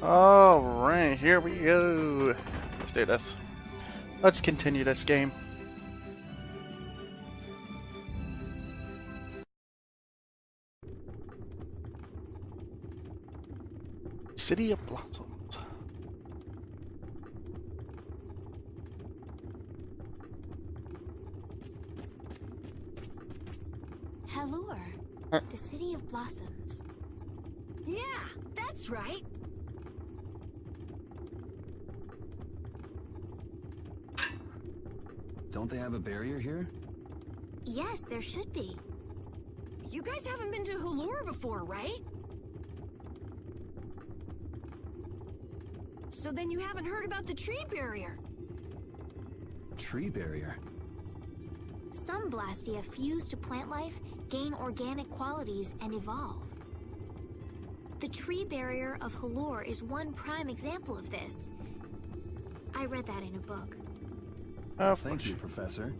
Alright, here we go. Let's do this. Let's continue this game. City of Blossoms. Halure, the City of Blossoms. Yeah, that's right. Don't they have a barrier here? Yes, there should be. You guys haven't been to Halure before, right? So then you haven't heard about the tree barrier. Tree barrier? Some Blastia fuse to plant life, gain organic qualities, and evolve. The tree barrier of Halure is one prime example of this. I read that in a book. Thank you, Professor.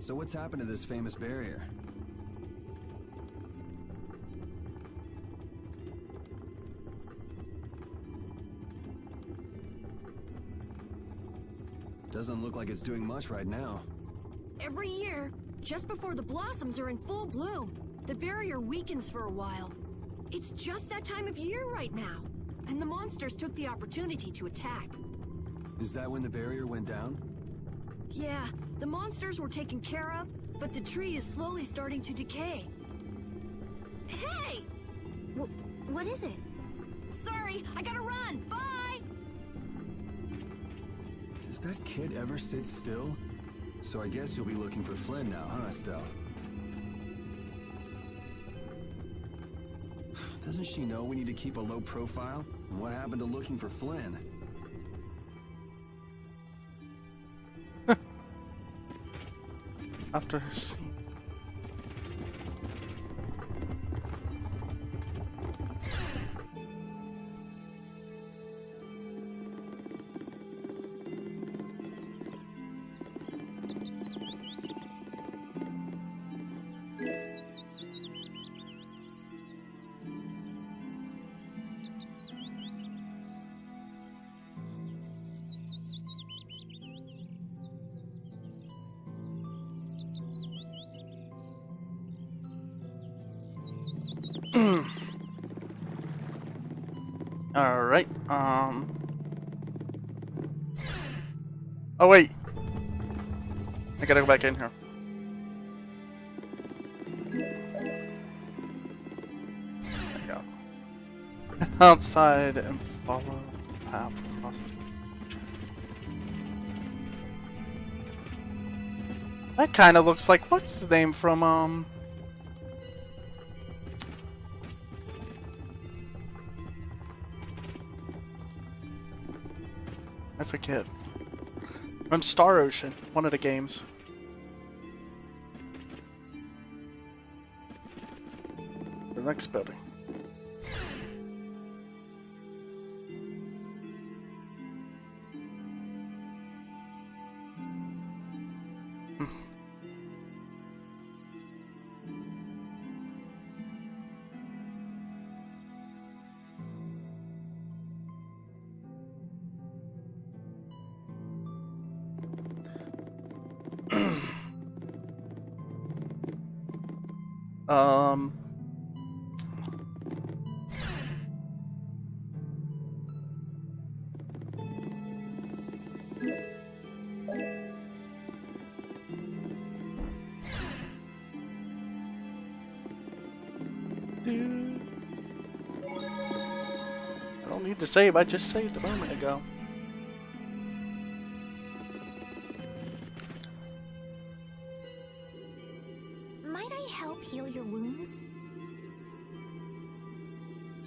So what's happened to this famous barrier? Doesn't look like it's doing much right now. Every year, just before the blossoms are in full bloom, the barrier weakens for a while. It's just that time of year right now, and the monsters took the opportunity to attack. Is that when the barrier went down? Yeah, the monsters were taken care of, but the tree is slowly starting to decay. Hey! What is it? Sorry, I gotta run! Bye! Does that kid ever sit still? So I guess you'll be looking for Flynn now, huh, Estelle? Doesn't she know we need to keep a low profile? And what happened to looking for Flynn? After his scene. Alright, oh wait! I gotta go back in here. There we go. Outside and follow the path across the... That kinda looks like, what's the name from, I forget. From Star Ocean, one of the games. The next building. I don't need to save, I just saved a moment ago. Might I help heal your wounds?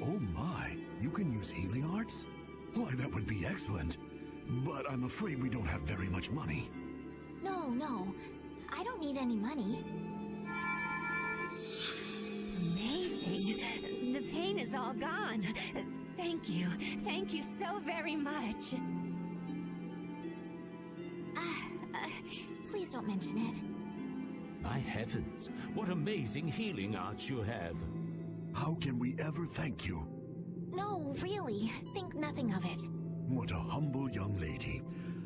Oh my, you can use healing arts? Why, that would be excellent. But I'm afraid we don't have very much money. No, I don't need any money. Amazing. The pain is all gone. Thank you so very much. Please don't mention it. My heavens, what amazing healing arts you have. How can we ever thank you? No, really. Think nothing of it. What a humble young lady.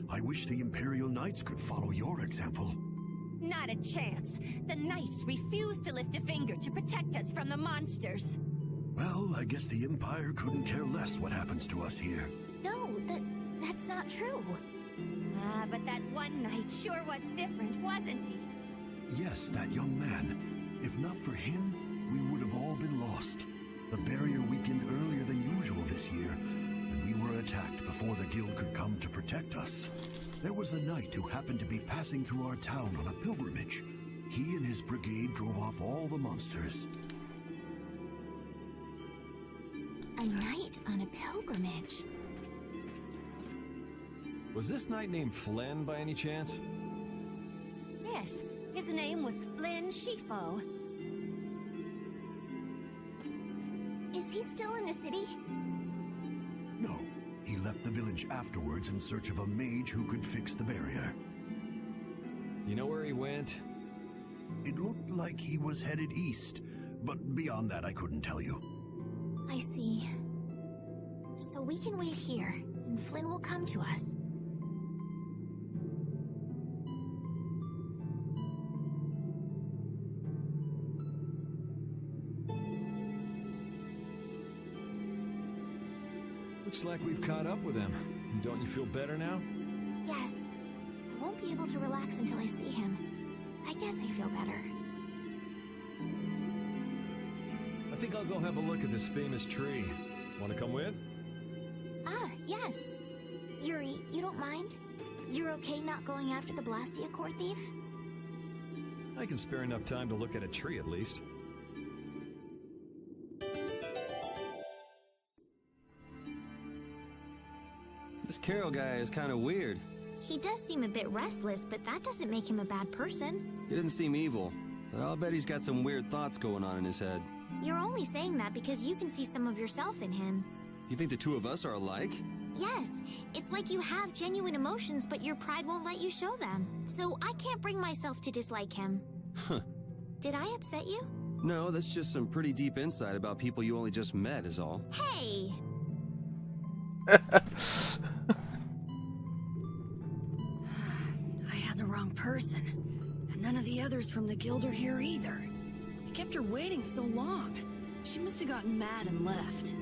I wish the Imperial Knights could follow your example. Not a chance. The Knights refuse to lift a finger to protect us from the monsters. Well, I guess the Empire couldn't care less what happens to us here. No, that's not true. Ah, but that one knight sure was different, wasn't he? Yes, that young man. If not for him, we would have all been lost. The barrier weakened earlier than usual this year, and we were attacked before the guild could come to protect us. There was a knight who happened to be passing through our town on a pilgrimage. He and his brigade drove off all the monsters. A knight on a pilgrimage. Was this knight named Flynn by any chance? Yes, his name was Flynn Shifo. Is he still in the city? No, he left the village afterwards in search of a mage who could fix the barrier. You know where he went? It looked like he was headed east, but beyond that I couldn't tell you. I see. So we can wait here, and Flynn will come to us. Looks like we've caught up with him. Don't you feel better now? Yes. I won't be able to relax until I see him. I guess I feel better. I think I'll go have a look at this famous tree. Want to come with? Ah, yes. Yuri, you don't mind? You're okay not going after the Blastia core thief? I can spare enough time to look at a tree at least. This Carol guy is kind of weird. He does seem a bit restless, but that doesn't make him a bad person. He didn't seem evil, but I'll bet he's got some weird thoughts going on in his head. You're only saying that because you can see some of yourself in him. You think the two of us are alike? Yes, it's like you have genuine emotions, but your pride won't let you show them. So I can't bring myself to dislike him. Huh. Did I upset you? No, that's just some pretty deep insight about people you only just met is all. Hey! I had the wrong person. And none of the others from the guild are here either. I kept her waiting so long. She must have gotten mad and left.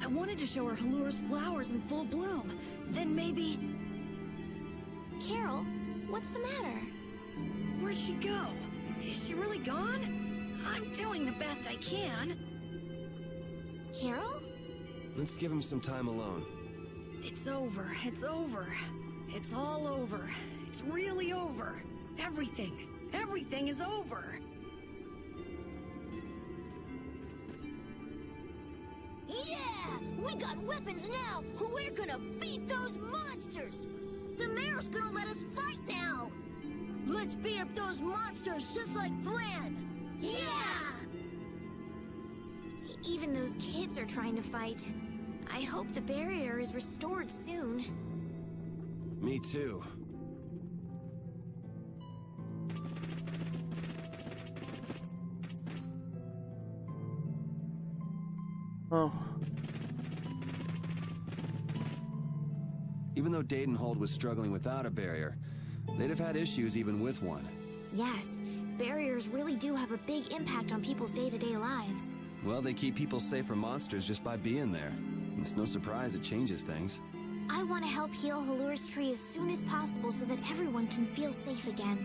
I wanted to show her Halur's flowers in full bloom. Then maybe... Carol, what's the matter? Where'd she go? Is she really gone? I'm doing the best I can. Carol? Let's give him some time alone. It's over. It's over. It's all over. It's really over. Everything is over. Yeah! We got weapons now! We're gonna beat those monsters! The mayor's gonna let us fight now! Let's beat up those monsters just like Flynn! Yeah! Even those kids are trying to fight. I hope the barrier is restored soon. Me too. Oh. Even though Dadenhold was struggling without a barrier, they'd have had issues even with one. Yes, barriers really do have a big impact on people's day-to-day lives. Well, they keep people safe from monsters just by being there. It's no surprise it changes things. I want to help heal Halur's tree as soon as possible so that everyone can feel safe again.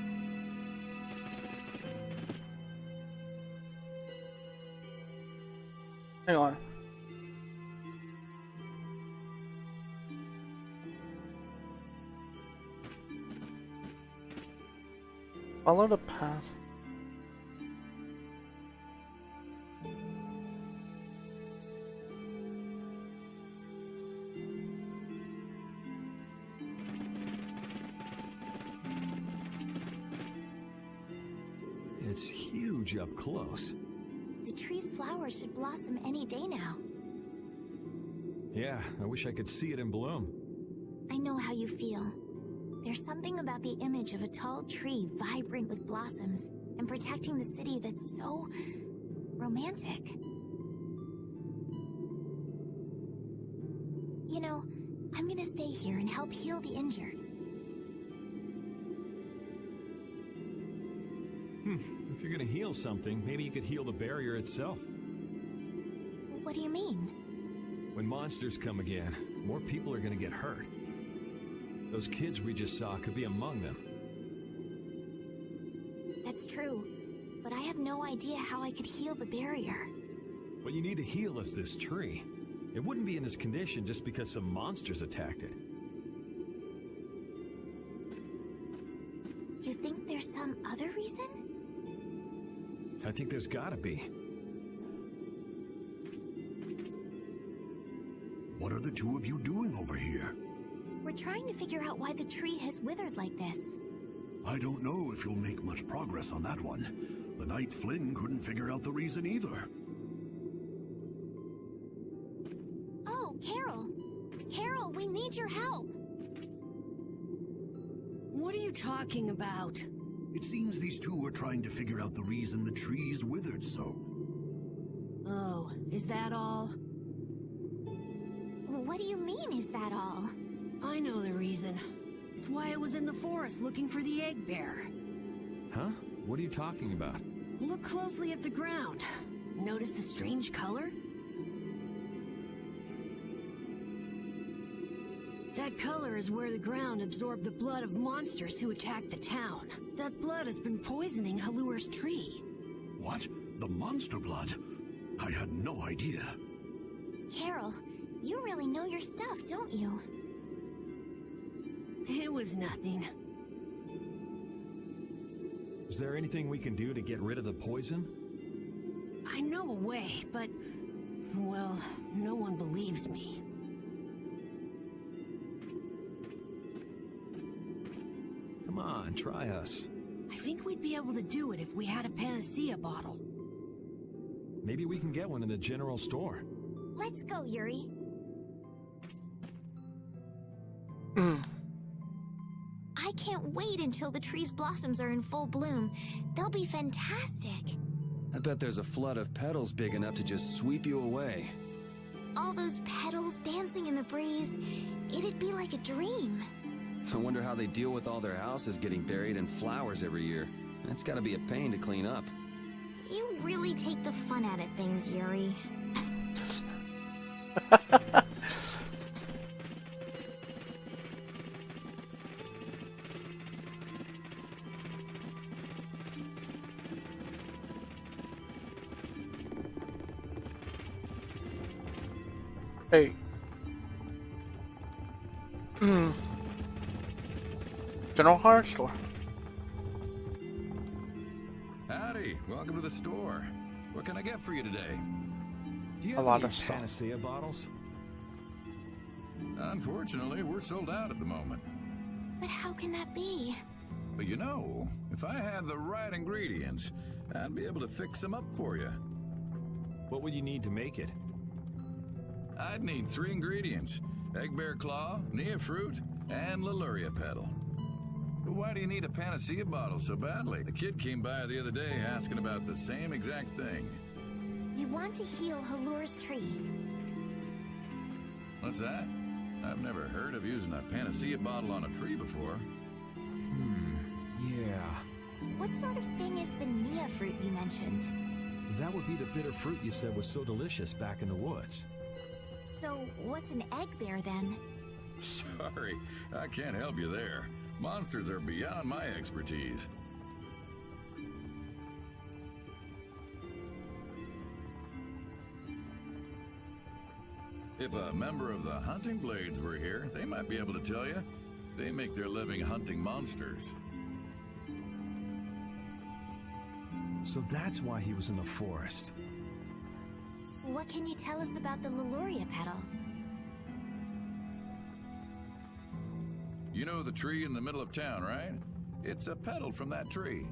Hang on. Follow the path. It's huge up close. The tree's flowers should blossom any day now. Yeah, I wish I could see it in bloom. I know how you feel. There's something about the image of a tall tree vibrant with blossoms and protecting the city that's so romantic. I'm gonna stay here and help heal the injured. If you're gonna heal something, maybe you could heal the barrier itself. What do you mean? When monsters come again, more people are gonna get hurt. Those kids we just saw could be among them. That's true, but I have no idea how I could heal the barrier. What you need to heal is this tree. It wouldn't be in this condition just because some monsters attacked it. You think there's some other reason? I think there's gotta be. What are the two of you doing over here? We're trying to figure out why the tree has withered like this. I don't know if you'll make much progress on that one. The night Flynn couldn't figure out the reason either. Oh, Carol! Carol, we need your help! What are you talking about? It seems these two are trying to figure out the reason the trees withered so. Oh, is that all? What do you mean, is that all? I know the reason. It's why I was in the forest looking for the egg bear. Huh? What are you talking about? Look closely at the ground. Notice the strange color? That color is where the ground absorbed the blood of monsters who attacked the town. That blood has been poisoning Halur's tree. What? The monster blood? I had no idea. Carol, you really know your stuff, don't you? It was nothing. Is there anything we can do to get rid of the poison? I know a way, but... well, no one believes me. Come on, try us. I think we'd be able to do it if we had a panacea bottle. Maybe we can get one in the general store. Let's go, Yuri. I can't wait until the tree's blossoms are in full bloom. They'll be fantastic. I bet there's a flood of petals big enough to just sweep you away. All those petals dancing in the breeze, it'd be like a dream. I wonder how they deal with all their houses getting buried in flowers every year. That's gotta be a pain to clean up. You really take the fun out of things, Yuri. Hey. General hardware store. Howdy, welcome to the store. What can I get for you today? Do you A have lot any of stuff. panacea bottles? Unfortunately, we're sold out at the moment. But how can that be? But you know, if I had the right ingredients, I'd be able to fix them up for you. What would you need to make it? I'd need 3 ingredients: egg bear claw, nia fruit, and Leluria petal. But why do you need a panacea bottle so badly? The kid came by the other day asking about the same exact thing. You want to heal Halur's tree. What's that? I've never heard of using a panacea bottle on a tree before. Yeah. What sort of thing is the nia fruit you mentioned? That would be the bitter fruit you said was so delicious back in the woods. So, what's an egg bear then? Sorry, I can't help you there. Monsters are beyond my expertise. If a member of the Hunting Blades were here, they might be able to tell you. They make their living hunting monsters. So that's why he was in the forest. What can you tell us about the Leluria petal? You know the tree in the middle of town, right? It's a petal from that tree.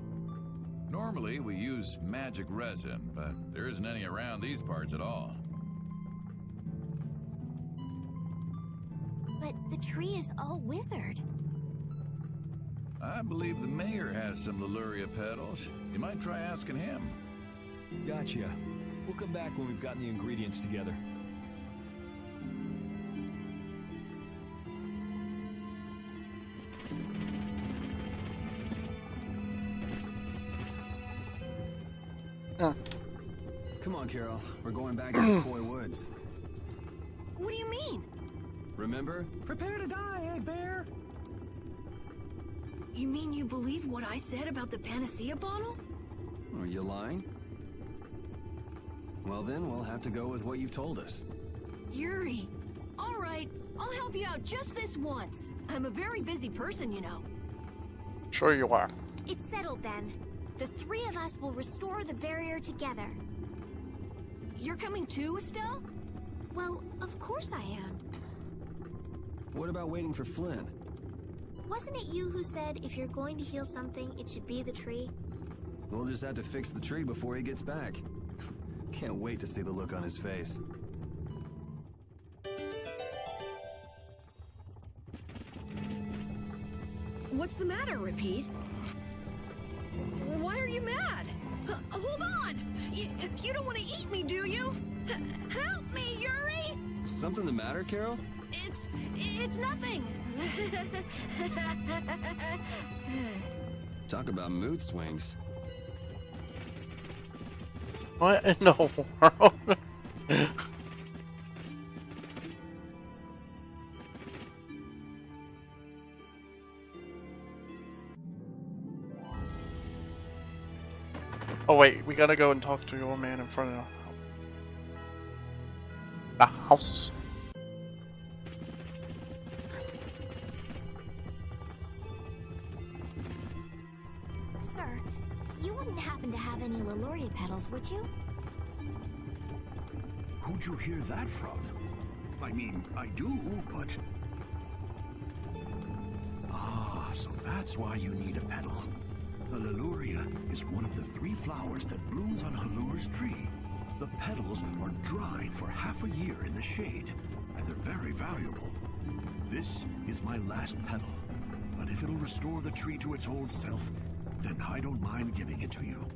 Normally, we use magic resin, but there isn't any around these parts at all. But the tree is all withered. I believe the mayor has some Leluria petals. You might try asking him. Gotcha. We'll come back when we've gotten the ingredients together. Come on, Carol. We're going back to the Koi Woods. What do you mean? Remember? Prepare to die, Egg Bear! You mean you believe what I said about the panacea bottle? Are you lying? Well then, we'll have to go with what you've told us. Yuri. All right, I'll help you out just this once. I'm a very busy person, you know. Sure you are. It's settled then. The three of us will restore the barrier together. You're coming too, Estelle? Well, of course I am. What about waiting for Flynn? Wasn't it you who said if you're going to heal something, it should be the tree? We'll just have to fix the tree before he gets back. Can't wait to see the look on his face. What's the matter, Repeat? Why are you mad? Hold on! You don't want to eat me, do you? Help me, Yuri! Something the matter, Carol? It's nothing. Talk about mood swings. What in the world? Oh wait, we gotta go and talk to your man in front of the house. Sir, you wouldn't happen to have any Leluria petals, would you? Who'd you hear that from? I mean, I do, but... Ah, so that's why you need a petal. The Leluria is one of the 3 flowers that blooms on Halur's tree. The petals are dried for half a year in the shade, and they're very valuable. This is my last petal, but if it'll restore the tree to its old self, then I don't mind giving it to you.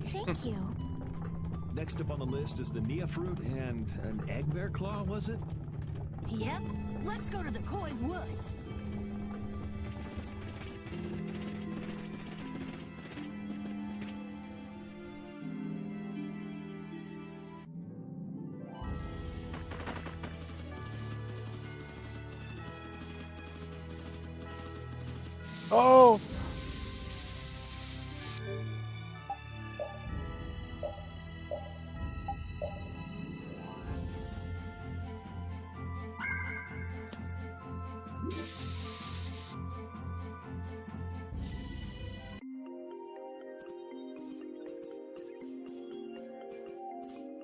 Thank you. Next up on the list is the Nia fruit and an egg bear claw, was it? Yep. Let's go to the Koi Woods. Oh!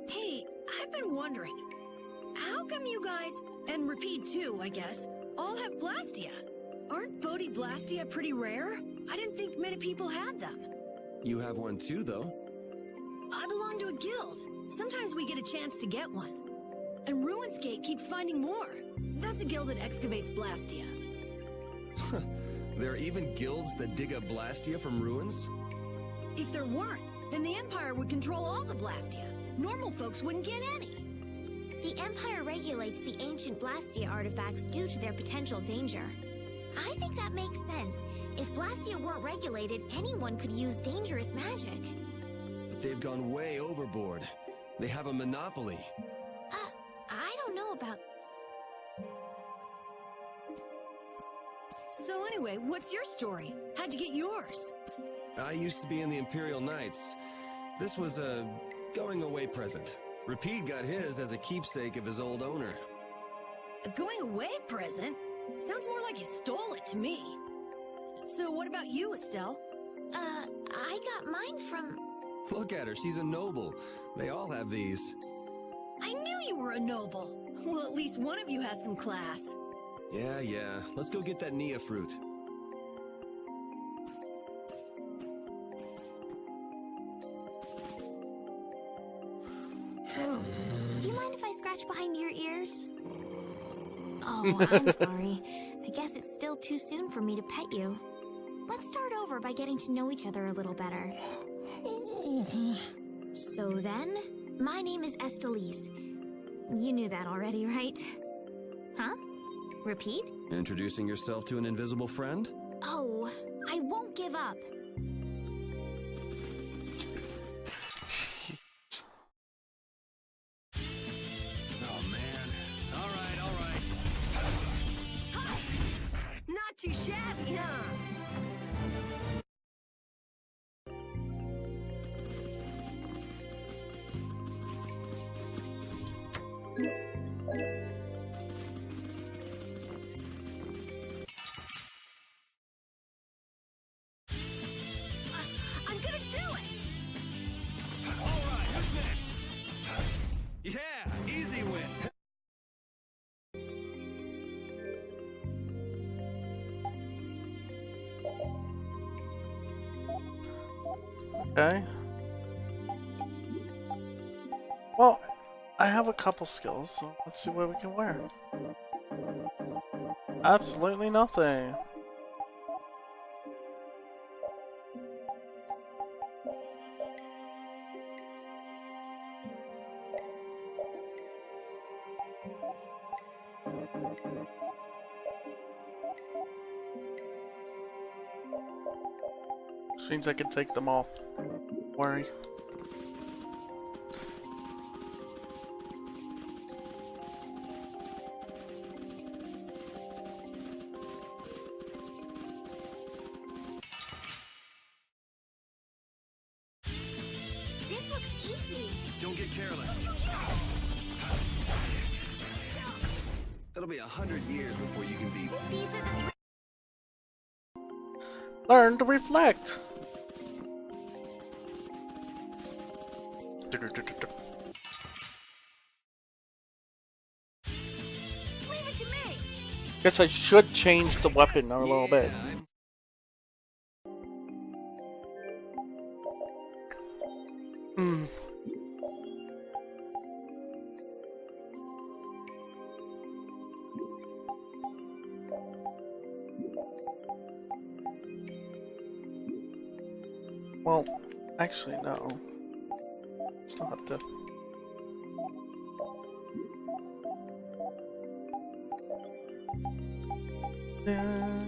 Hey, I've been wondering, how come you guys, and Repeat too, I guess, all have Blastia? Aren't Bodhi Blastia pretty rare? I didn't think many people had them. You have one too, though. I belong to a guild. Sometimes we get a chance to get one. And Ruinsgate keeps finding more. That's a guild that excavates Blastia. There are even guilds that dig up Blastia from ruins? If there weren't, then the Empire would control all the Blastia. Normal folks wouldn't get any. The Empire regulates the ancient Blastia artifacts due to their potential danger. I think that makes sense. If Blastia weren't regulated, anyone could use dangerous magic. But they've gone way overboard. They have a monopoly. I don't know about... So anyway, what's your story? How'd you get yours? I used to be in the Imperial Knights. This was a going-away present. Repeat got his as a keepsake of his old owner. A going-away present? Sounds more like you stole it to me. So what about you, Estelle? I got mine from... Look at her, she's a noble. They all have these. I knew you were a noble. Well, at least one of you has some class. Yeah. Let's go get that Nia fruit. Do you mind if I scratch behind your ears? Oh, I'm sorry. I guess it's still too soon for me to pet you. Let's start over by getting to know each other a little better. So then, my name is Estelise. You knew that already, right? Huh? Repeat? Introducing yourself to an invisible friend? Oh, I won't give up. Oh man. Alright. Not too shabby, huh? I'm gonna do it! Alright, who's next? Yeah, easy win. Okay. Well, I have a couple skills, so let's see what we can wear. Absolutely nothing. Which means I can take them off. Don't worry. This looks easy. Don't get careless. It'll be 100 years before you can be... These are the three. Learn to reflect. Leave it to me! Guess I should change the weapon a little bit. Hmm. Well, actually, no. Still have to. Yeah.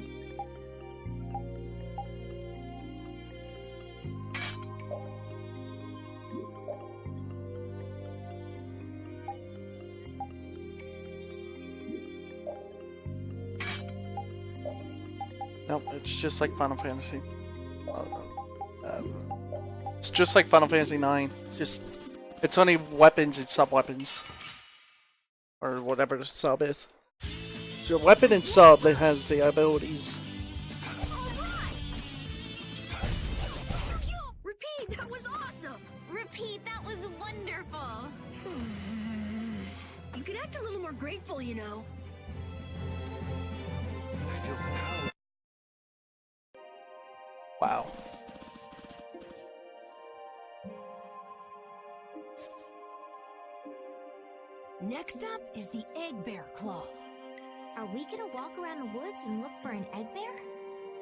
Nope, it's just like Final Fantasy. It's just like Final Fantasy 9. Just, it's only weapons and sub-weapons. Or whatever the sub is. Your weapon and sub that has the abilities. Repeat, that was awesome! Repeat, that was wonderful. You could act a little more grateful, you know. I feel power. Wow. Next up is the Egg Bear Claw. Are we gonna walk around the woods and look for an egg bear?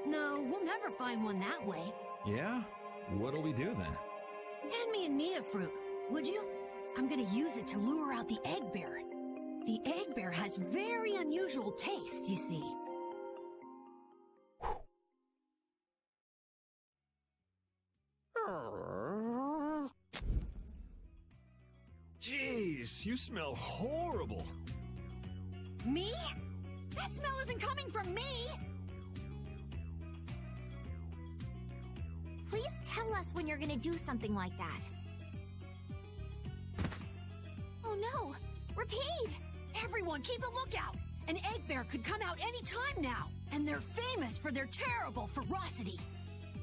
No, we'll never find one that way. Yeah? What'll we do then? Hand me a Nia fruit, would you? I'm gonna use it to lure out the egg bear. The egg bear has very unusual tastes, you see. Jeez, you smell horrible. Me? That smell isn't coming from me! Please tell us when you're gonna do something like that. Oh no! Repeat! Everyone, keep a lookout! An egg bear could come out any time now, and they're famous for their terrible ferocity.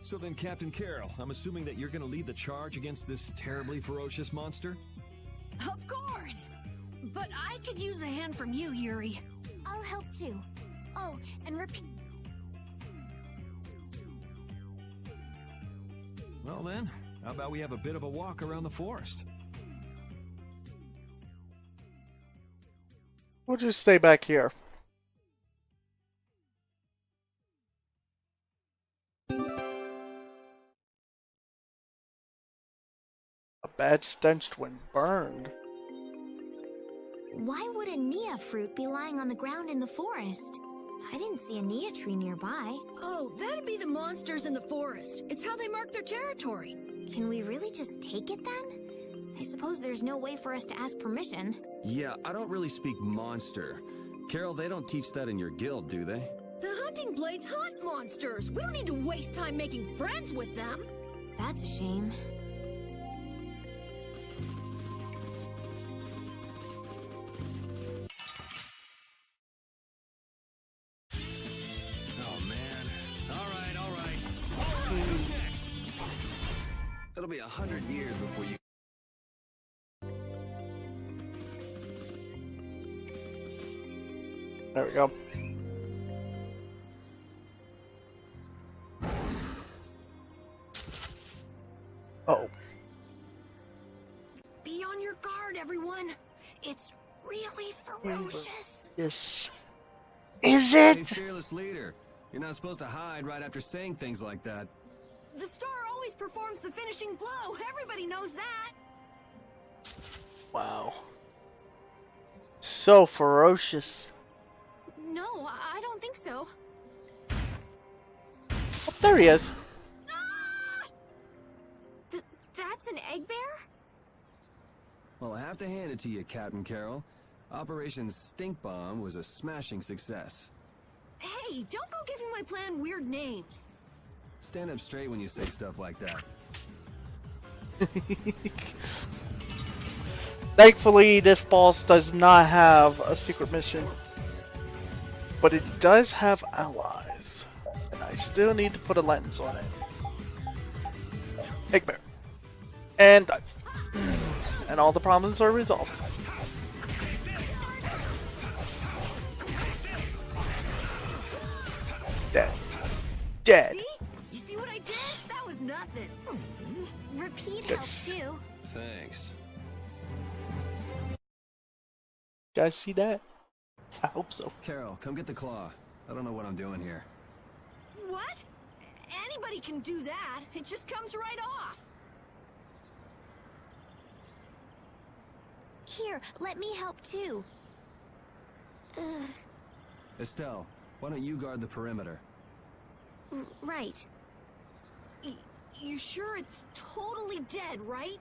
So then, Captain Carroll, I'm assuming that you're gonna lead the charge against this terribly ferocious monster? Of course! But I could use a hand from you, Yuri. I'll help too. Oh, and repeat. Well then, how about we have a bit of a walk around the forest? We'll just stay back here. A bad stench when burned. Why would a Nia fruit be lying on the ground in the forest? I didn't see a Nia tree nearby. Oh, that'd be the monsters in the forest. It's how they mark their territory. Can we really just take it then? I suppose there's no way for us to ask permission. Yeah, I don't really speak monster. Carol, they don't teach that in your guild, do they? The hunting blades hunt monsters. We don't need to waste time making friends with them. That's a shame. Oh, man. All right. Who's next? It'll be 100 years before you... There we go. Oh. Be on your guard, everyone. It's really ferocious. Yes. Is Hey, it? fearless leader. You're not supposed to hide right after saying things like that. The star always performs the finishing blow. Everybody knows that. Wow. So ferocious. No, I don't think so. Oh, there he is. That's an egg bear? Well, I have to hand it to you, Captain Carol. Operation Stink Bomb was a smashing success. Hey, don't go giving my plan weird names. Stand up straight when you say stuff like that. Thankfully, this boss does not have a secret mission. But it does have allies. And I still need to put a lens on it. Egg bear. And done. And all the problems are resolved. Dead. Dead. See? You see what I did? That was nothing. Repeat Yes. helped too. Thanks. You guys see that? I hope so. Carol, come get the claw. I don't know what I'm doing here. What? Anybody can do that. It just comes right off. Here, let me help too. Estelle, why don't you guard the perimeter? Right. You sure it's totally dead, right?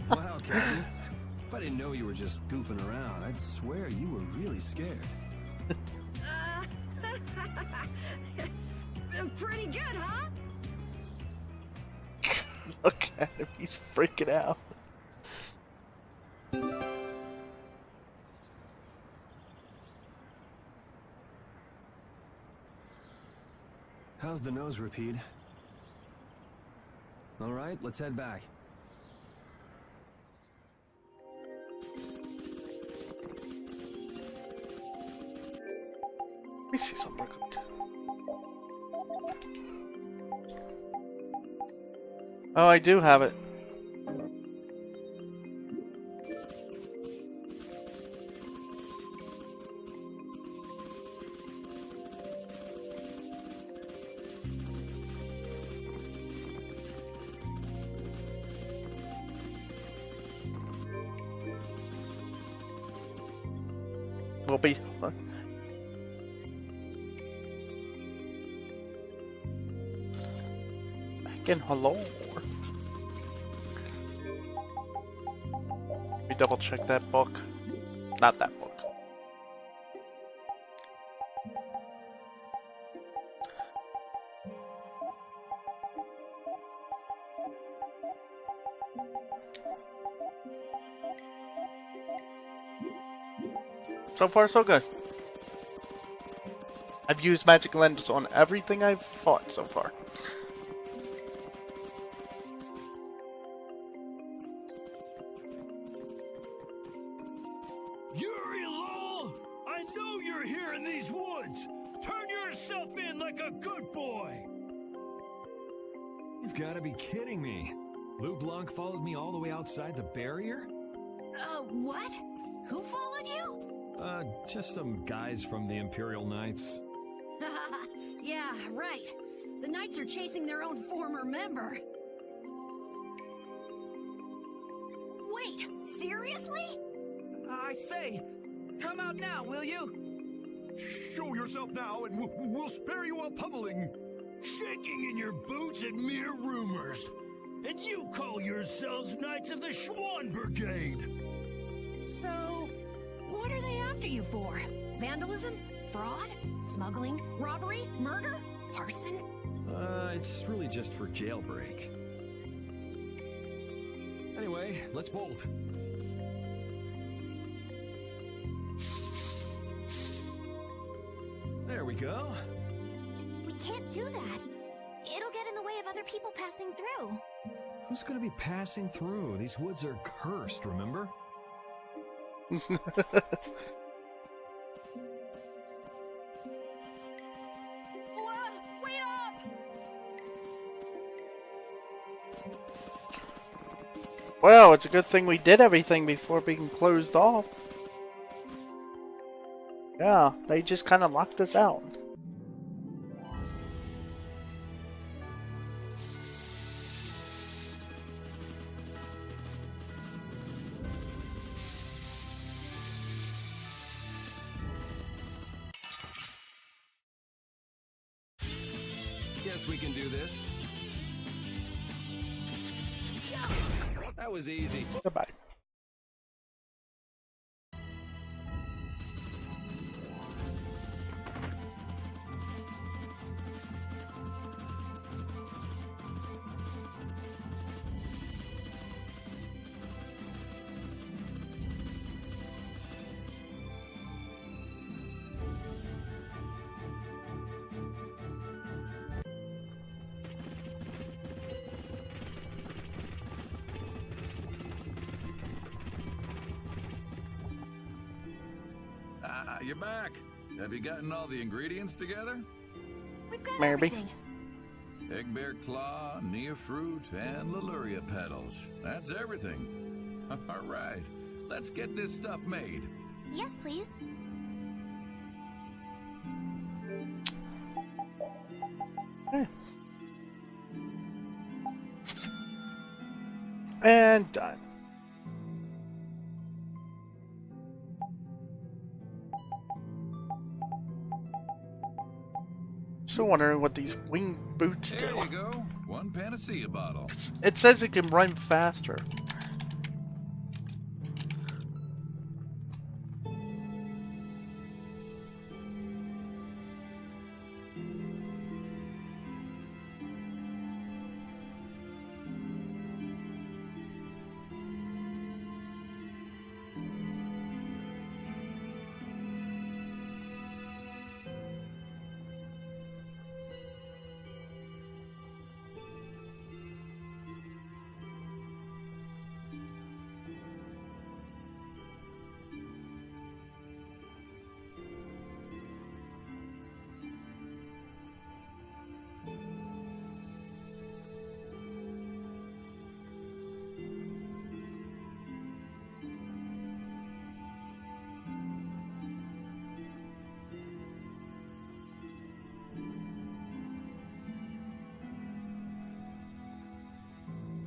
Wow, Captain. If I didn't know you were just goofing around, I'd swear you were really scared. Pretty good, huh? Look at him, he's freaking out. How's the nose, Repeat? All right, let's head back. Let me see something real quick. Oh, I do have it. Will be. Again, hello. Let me double check that book. Not that book. So far, so good. I've used magic lens on everything I've fought so far. Yuri Lowell! I know you're here in these woods! Turn yourself in like a good boy! You've got to be kidding me. Lou Blanc followed me all the way outside the barrier? What? Who followed you? Just some guys from the Imperial Knights. Yeah, right. The Knights are chasing their own former member. Wait, seriously? I say, come out now, will you? Show yourself now, and we'll spare you a pummeling. Shaking in your boots at mere rumors. And you call yourselves Knights of the Schwan Brigade. So, what are they after you for? Vandalism? Fraud? Smuggling? Robbery? Murder? Arson? It's really just for jailbreak. Anyway, let's bolt. There we go. We can't do that. It'll get in the way of other people passing through. Who's gonna be passing through? These woods are cursed, remember? Wait up! Well, it's a good thing we did everything before being closed off. Yeah, they just kind of locked us out. Guess we can do this. That was easy. Goodbye. You're back. Have you gotten all the ingredients together? We've got Maybe. everything. Egg bear claw, nia fruit, and Leluria petals. That's everything. All right, let's get this stuff made. Yes, please. Okay. And done. Still wondering what these wing boots There do. you go. One panacea bottle. It says it can run faster.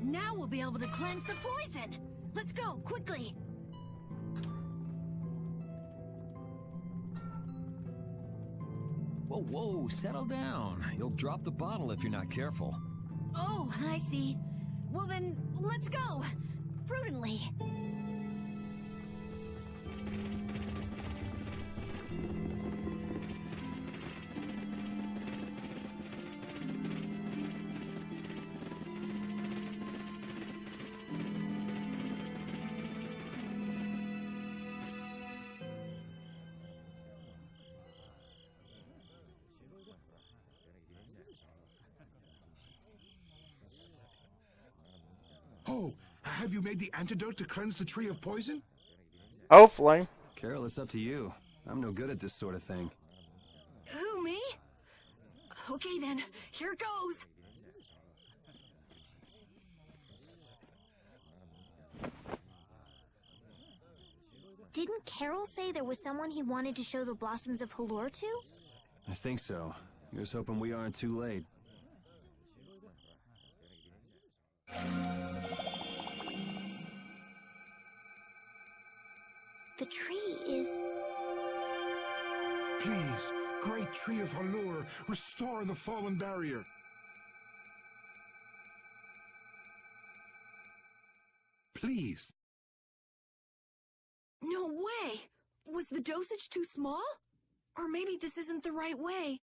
Now we'll be able to cleanse the poison. Let's go, quickly. Whoa, whoa, settle down. You'll drop the bottle if you're not careful. Oh, I see. Well then, let's go. Prudently. Oh, have you made the antidote to cleanse the tree of poison? Hopefully. Carol, it's up to you. I'm no good at this sort of thing. Who, me? Okay then, here goes. Didn't Carol say there was someone he wanted to show the blossoms of Halor to? I think so. Here's hoping we aren't too late. The tree is... Please, great tree of Halur, restore the fallen barrier. Please. No way! Was the dosage too small? Or maybe this isn't the right way.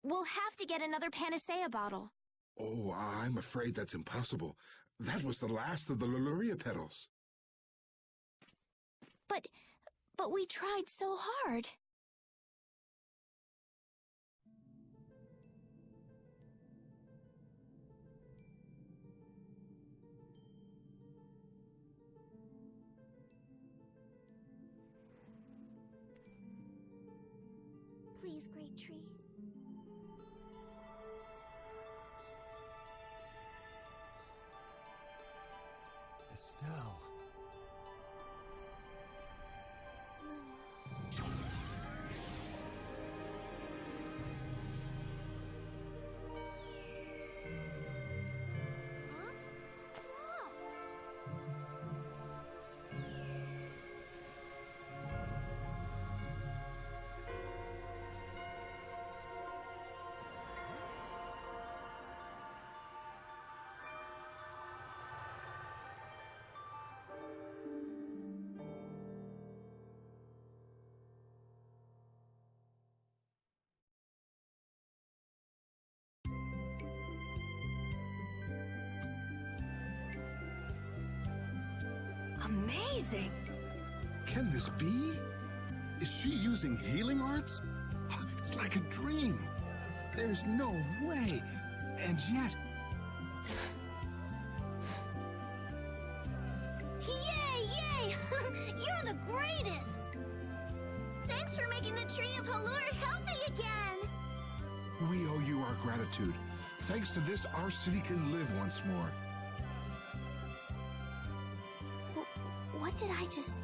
We'll have to get another panacea bottle. Oh, I'm afraid that's impossible. That was the last of the Leluria petals. But we tried so hard. Please, great tree. Estelle. Amazing! Can this be? Is she using healing arts? It's like a dream. There's no way. And yet... Yay! You're the greatest! Thanks for making the Tree of Halur healthy again! We owe you our gratitude. Thanks to this, our city can live once more. What did I just...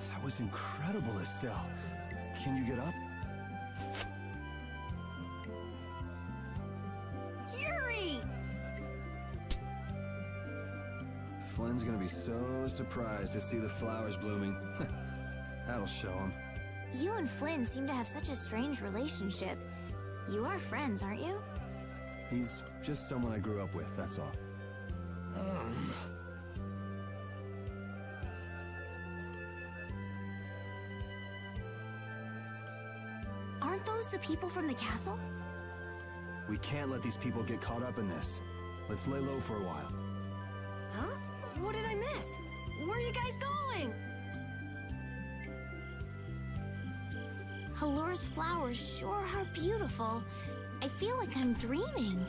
That was incredible, Estelle. Can you get up? Yuri! Flynn's gonna be so surprised to see the flowers blooming. That'll show him. You and Flynn seem to have such a strange relationship. You are friends, aren't you? He's just someone I grew up with, that's all. Aren't those the people from the castle? We can't let these people get caught up in this. Let's lay low for a while. Huh? What did I miss? Where are you guys going? Halur's flowers sure are beautiful. I feel like I'm dreaming.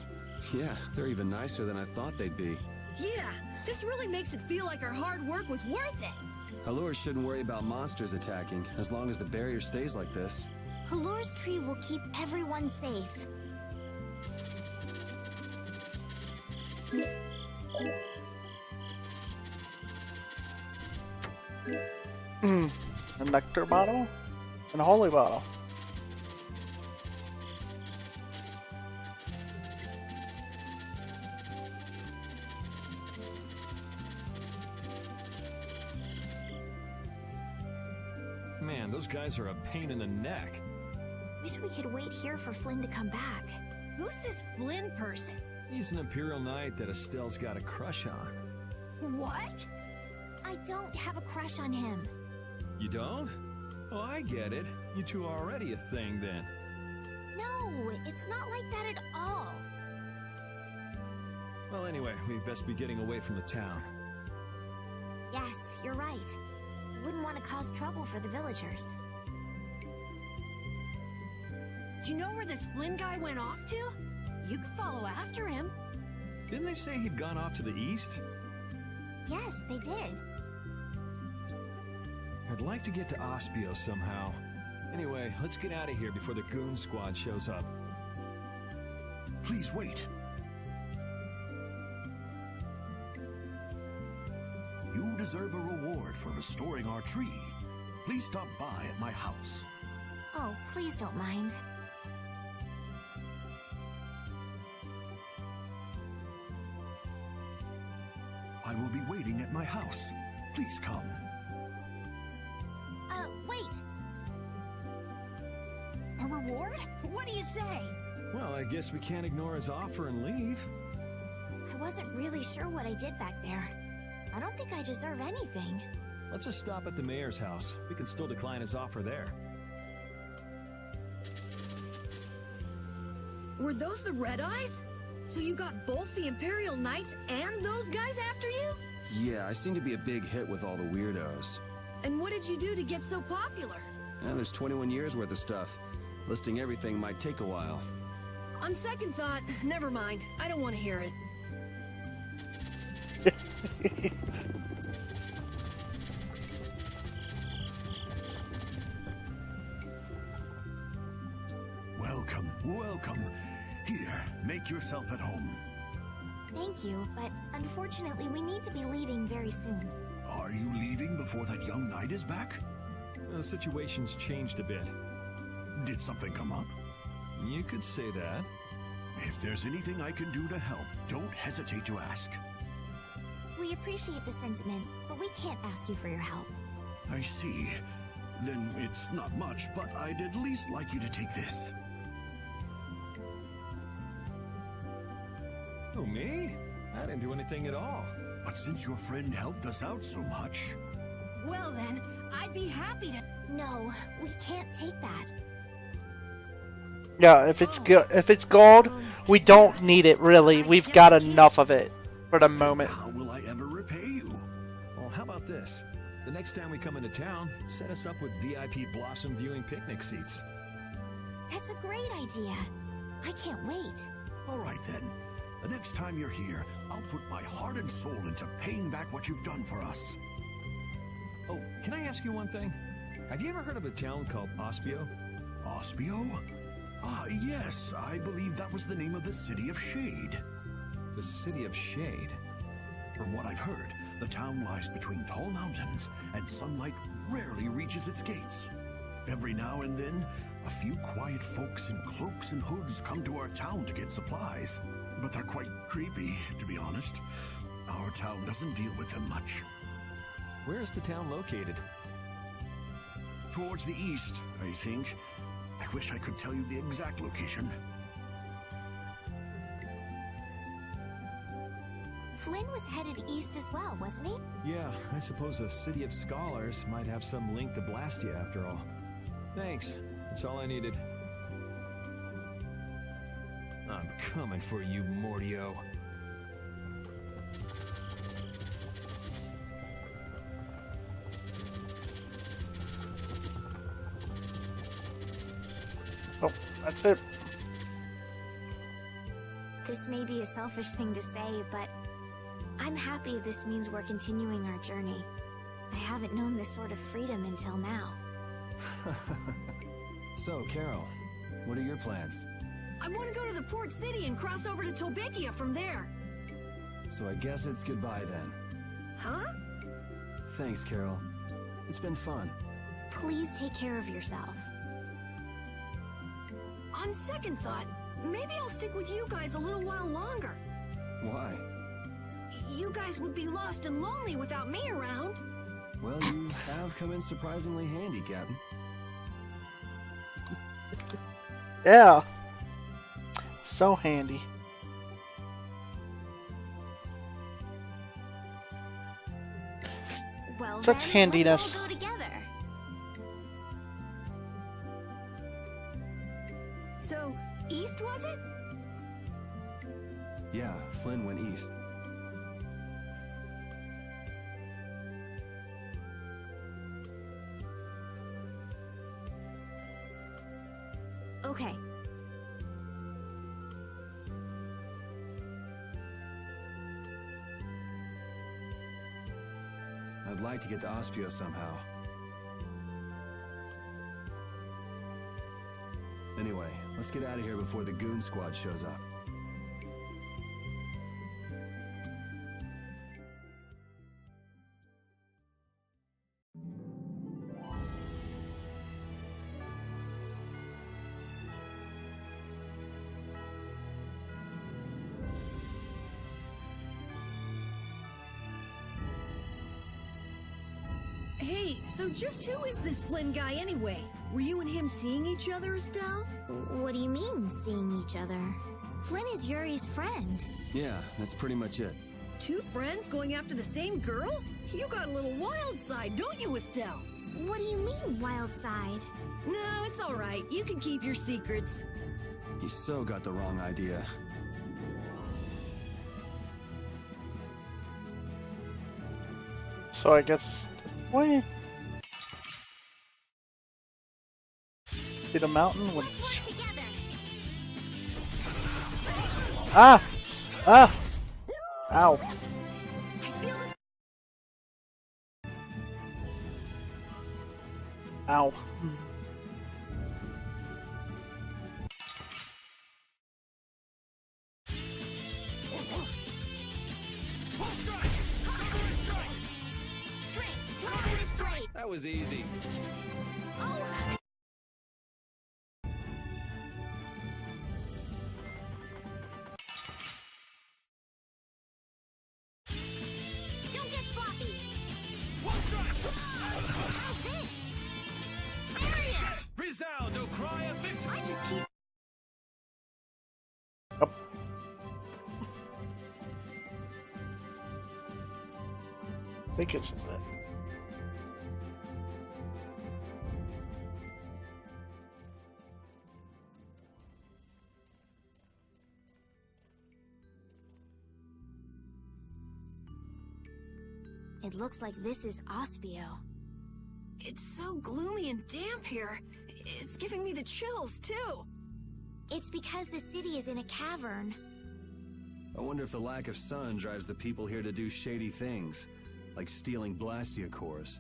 Yeah, they're even nicer than I thought they'd be. Yeah, this really makes it feel like our hard work was worth it. Halur shouldn't worry about monsters attacking, as long as the barrier stays like this. Halur's tree will keep everyone safe. A nectar bottle and a holy bottle. Man, those guys are a pain in the neck. Wish we could wait here for Flynn to come back. Who's this Flynn person? He's an Imperial Knight that Estelle's got a crush on. What? I don't have a crush on him. You don't? Oh, I get it. You two are already a thing then. No, it's not like that at all. Well, anyway, we'd best be getting away from the town. Yes, you're right. Wouldn't want to cause trouble for the villagers. Do you know where this Flynn guy went off to? You could follow after him. Didn't they say he'd gone off to the east? Yes, they did. I'd like to get to Ospio somehow. Anyway, let's get out of here before the goon squad shows up. Please wait. You deserve a reward for restoring our tree. Please stop by at my house. Oh, please don't mind. I will be waiting at my house. Please come. What do you say? Well, I guess we can't ignore his offer and leave. I wasn't really sure what I did back there. I don't think I deserve anything. Let's just stop at the mayor's house. We can still decline his offer there. Were those the Red Eyes? So you got both the Imperial Knights and those guys after you? Yeah, I seem to be a big hit with all the weirdos. And what did you do to get so popular? Yeah, there's 21 years worth of stuff. Listing everything might take a while. On second thought, never mind. I don't want to hear it. Welcome, welcome. Here, make yourself at home. Thank you, but unfortunately we need to be leaving very soon. Are you leaving before that young knight is back? The situation's changed a bit. Did something come up? You could say that. If there's anything I can do to help, don't hesitate to ask. We appreciate the sentiment, but we can't ask you for your help. I see. Then it's not much, but I'd at least like you to take this. Oh, me? I didn't do anything at all. But since your friend helped us out so much... Well then, I'd be happy to... No, we can't take that. Yeah, if it's gold, we don't need it really. We've got enough of it for the moment. How will I ever repay you? Well, how about this? The next time we come into town, set us up with VIP blossom viewing picnic seats. That's a great idea. I can't wait. All right then. The next time you're here, I'll put my heart and soul into paying back what you've done for us. Oh, can I ask you one thing? Have you ever heard of a town called Ospio? Ospio? Ah, yes. I believe that was the name of the City of Shade. The City of Shade? From what I've heard, the town lies between tall mountains, and sunlight rarely reaches its gates. Every now and then, a few quiet folks in cloaks and hoods come to our town to get supplies. But they're quite creepy, to be honest. Our town doesn't deal with them much. Where is the town located? Towards the east, I think. I wish I could tell you the exact location. Flynn was headed east as well, wasn't he? Yeah, I suppose a City of Scholars might have some link to Blastia after all. Thanks. That's all I needed. I'm coming for you, Mordio. Oh, that's it. This may be a selfish thing to say, but I'm happy this means we're continuing our journey. I haven't known this sort of freedom until now. So, Carol, what are your plans? I want to go to the port city and cross over to Tolbekia from there. So I guess it's goodbye then. Huh? Thanks, Carol. It's been fun. Please take care of yourself. On second thought, maybe I'll stick with you guys a little while longer. Why? You guys would be lost and lonely without me around. Well, you have come in surprisingly handy, Captain. Yeah. So handy. Well, Such then, handiness. Let's all go together. So, east was it? Yeah, Flynn went east. Okay. I'd like to get to Ospio somehow. Anyway, let's get out of here before the goon squad shows up. Hey, so just who is this Flynn guy anyway? Were you and him seeing each other, Estelle? What do you mean, seeing each other? Flynn is Yuri's friend. Yeah, that's pretty much it. Two friends going after the same girl? You got a little wild side, don't you, Estelle? What do you mean, wild side? No, it's all right. You can keep your secrets. You so got the wrong idea. So I guess why did a mountain with ah ah ow. Ow. That was easy. Don't get sloppy. How's this? Resound, O cry of victory! I just keep... I think it's that. It looks like this is Ospio. It's so gloomy and damp here. It's giving me the chills, too. It's because the city is in a cavern. I wonder if the lack of sun drives the people here to do shady things, like stealing Blastia cores.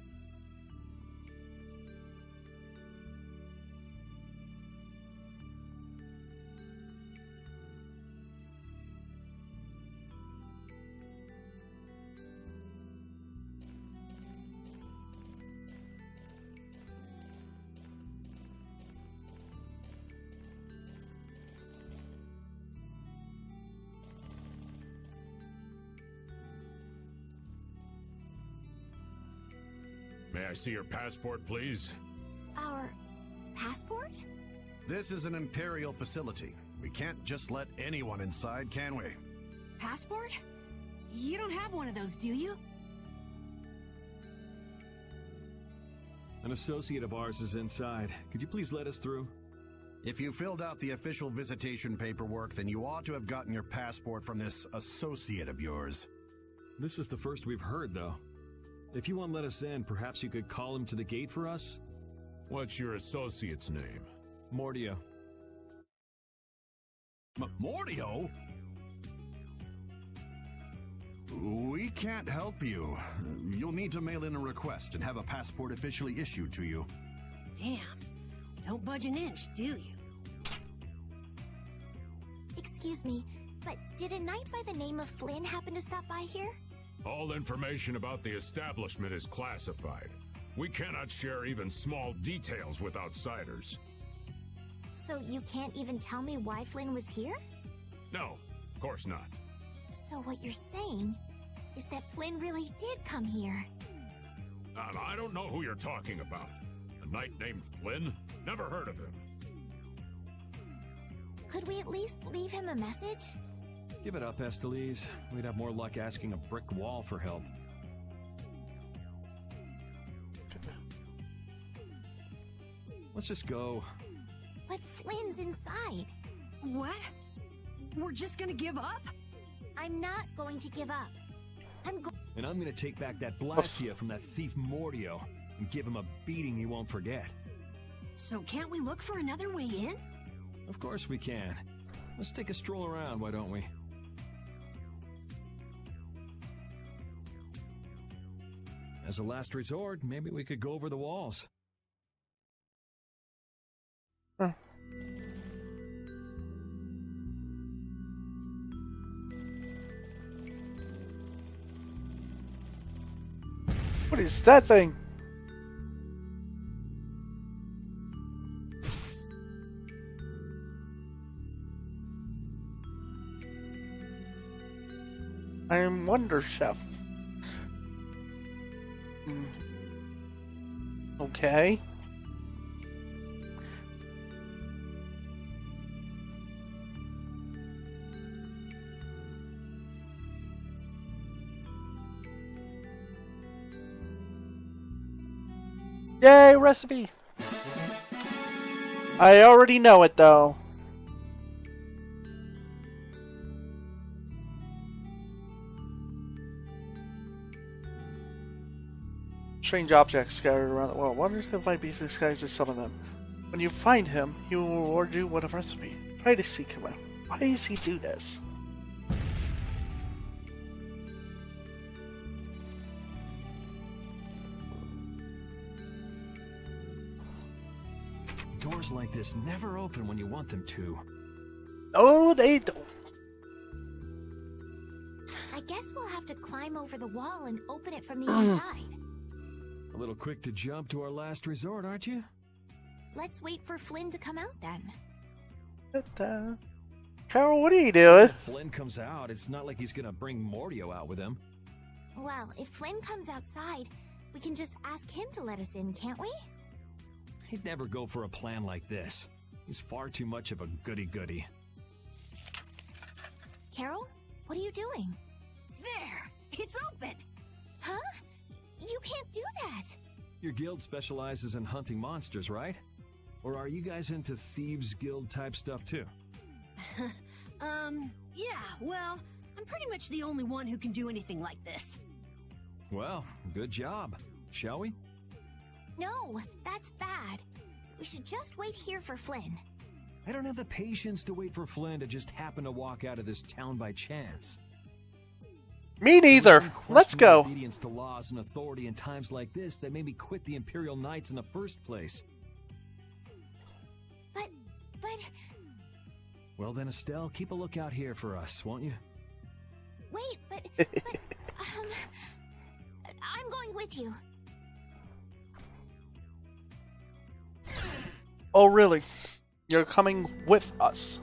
May I see your passport, please? Our passport? This is an Imperial facility. We can't just let anyone inside, can we? Passport? You don't have one of those, do you? An associate of ours is inside. Could you please let us through? If you filled out the official visitation paperwork, then you ought to have gotten your passport from this associate of yours. This is the first we've heard, though. If you won't let us in, perhaps you could call him to the gate for us? What's your associate's name? Mordio. Mordio? We can't help you. You'll need to mail in a request and have a passport officially issued to you. Damn. Don't budge an inch, do you? Excuse me, but did a knight by the name of Flynn happen to stop by here? All information about the establishment is classified. We cannot share even small details with outsiders. So you can't even tell me why Flynn was here? No, of course not. So what you're saying is that Flynn really did come here. I don't know who you're talking about. A knight named Flynn? Never heard of him. Could we at least leave him a message? Give it up, Estelise. We'd have more luck asking a brick wall for help. Let's just go. But Flynn's inside. What? We're just gonna give up? I'm not going to give up. And I'm gonna take back that Blastia from that thief Mordio and give him a beating he won't forget. So can't we look for another way in? Of course we can. Let's take a stroll around, why don't we? As a last resort, maybe we could go over the walls. Huh. What is that thing? I'm Wonder Chef. Okay. Yay, recipe! I already know it though. Strange objects scattered around the world. Wonder if there might be disguised as some of them. When you find him, he will reward you with a recipe. Try to seek him out. Why does he do this? Doors like this never open when you want them to. No, they don't. I guess we'll have to climb over the wall and open it from the inside. A little quick to jump to our last resort, aren't you? Let's wait for Flynn to come out then. Carol, what are you doing? If Flynn comes out, it's not like he's gonna bring Mordio out with him. Well, if Flynn comes outside, we can just ask him to let us in, can't we? He'd never go for a plan like this. He's far too much of a goody-goody. Carol, what are you doing? There! It's open! Huh? You can't do that! Your guild specializes in hunting monsters, right? Or are you guys into Thieves Guild type stuff too? Yeah, well, I'm pretty much the only one who can do anything like this. Well, good job. Shall we? No, that's bad. We should just wait here for Flynn. I don't have the patience to wait for Flynn to just happen to walk out of this town by chance. Me neither. Let's go. Obedience to laws and authority in times like this that made me quit the Imperial Knights in the first place. But... Well then, Estelle, keep a lookout here for us, won't you? Wait, but I'm going with you. Oh, really? You're coming with us?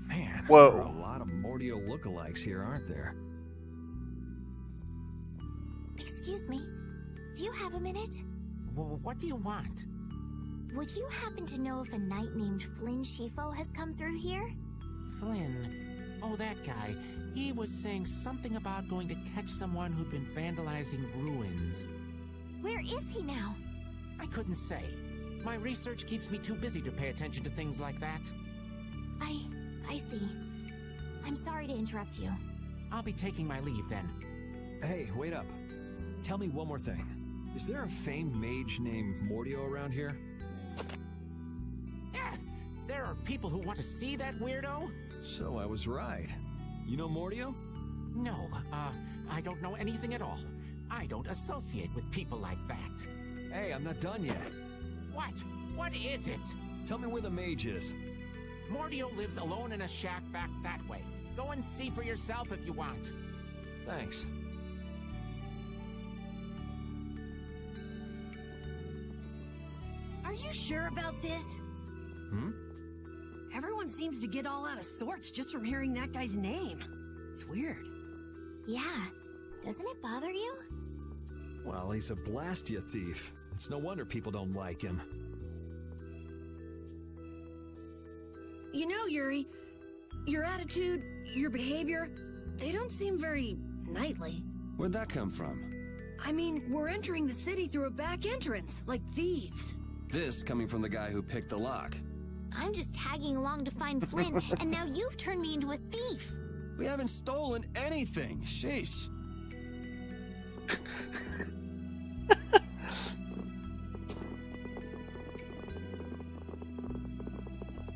Man, whoa. There are a lot of Mordio lookalikes here, aren't there? Excuse me. Do you have a minute? What do you want? Would you happen to know if a knight named Flynn Shifo has come through here? Flynn? Oh, that guy. He was saying something about going to catch someone who'd been vandalizing ruins. Where is he now? I couldn't say. My research keeps me too busy to pay attention to things like that. I see. I'm sorry to interrupt you. I'll be taking my leave then. Hey, wait up. Tell me one more thing. Is there a famed mage named Mordio around here? There are people who want to see that weirdo? So I was right. You know Mordio? No, I don't know anything at all. I don't associate with people like that. Hey, I'm not done yet. What? What is it? Tell me where the mage is. Mordio lives alone in a shack back that way. Go and see for yourself if you want. Thanks. Are you sure about this? Everyone seems to get all out of sorts just from hearing that guy's name. It's weird. Yeah. Doesn't it bother you? Well, he's a Blastia thief. It's no wonder people don't like him. You know, Yuri, your attitude, your behavior, they don't seem very knightly. Where'd that come from? I mean, we're entering the city through a back entrance, like thieves. This coming from the guy who picked the lock. I'm just tagging along to find Flynn, and now you've turned me into a thief. We haven't stolen anything. Sheesh.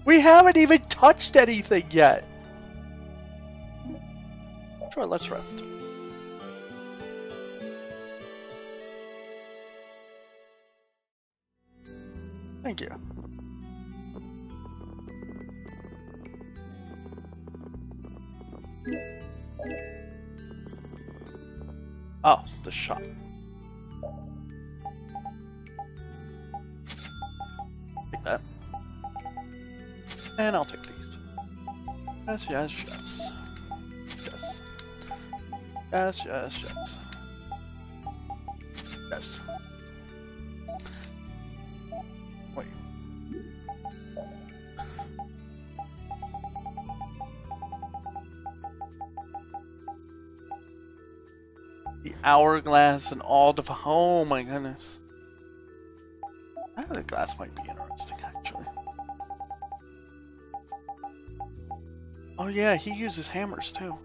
We haven't even touched anything yet. Sure, let's rest. Thank you. Oh, the shop. Take that. And I'll take these. Yes, yes, yes. Yes. Yes, yes, yes. Yes. Wait. Here. hourglass and all the. Oh my goodness. The glass might be interesting, actually. Oh yeah, he uses hammers too.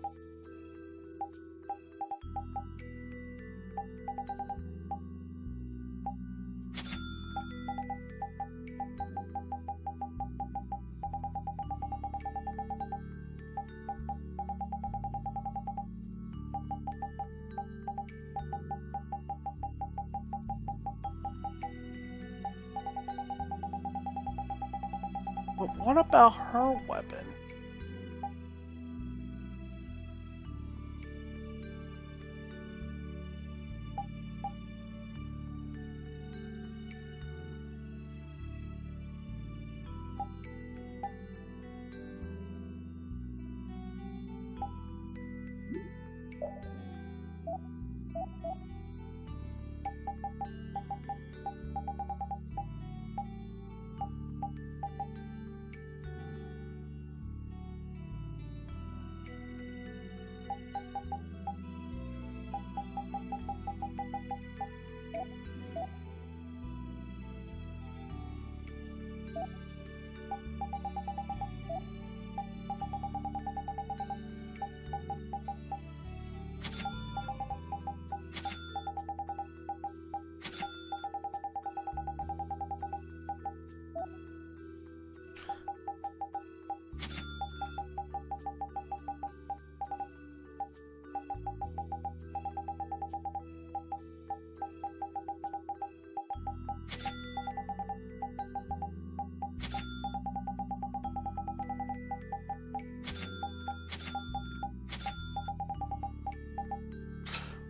But what about her weapon?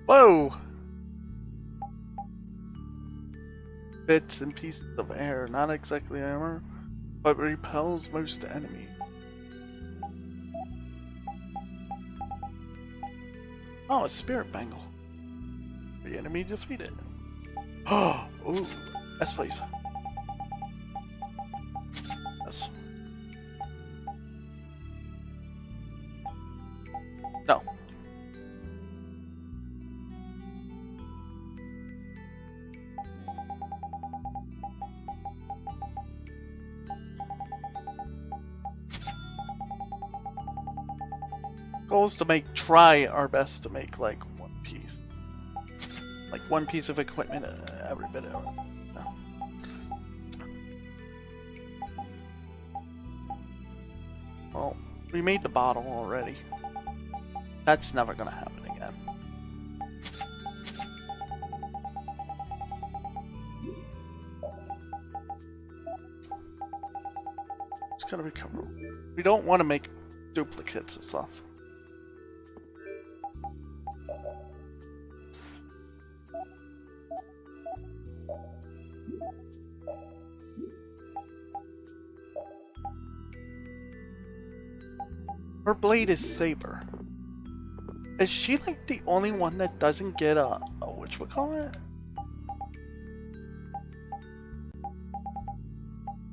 Whoa! Bits and pieces of air, not exactly armor, but repels most enemies. Oh, a spirit bangle. The enemy defeated. Oh, ooh, yes please. Yes. No. Goal is to try our best to make like one piece. Like one piece of equipment every bit of it. No. Well, we made the bottle already. That's never gonna happen again. Just gotta be careful. We don't want to make duplicates of stuff. Her blade is saber. Is she like the only one that doesn't get a whatchamacallit?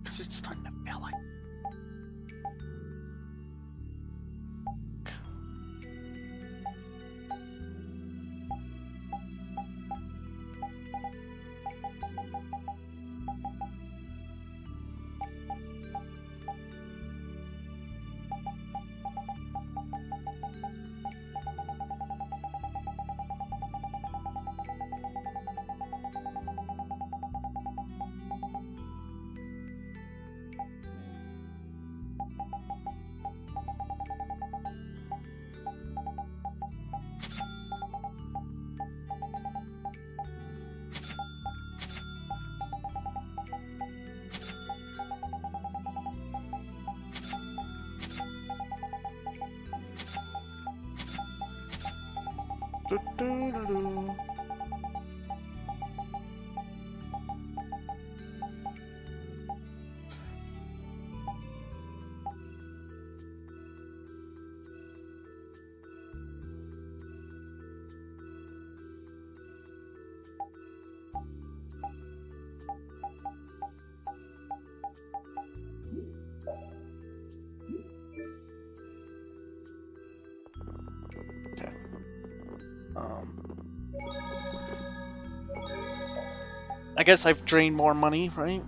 Because it's starting to feel like. Okay. I guess I've drained more money, right?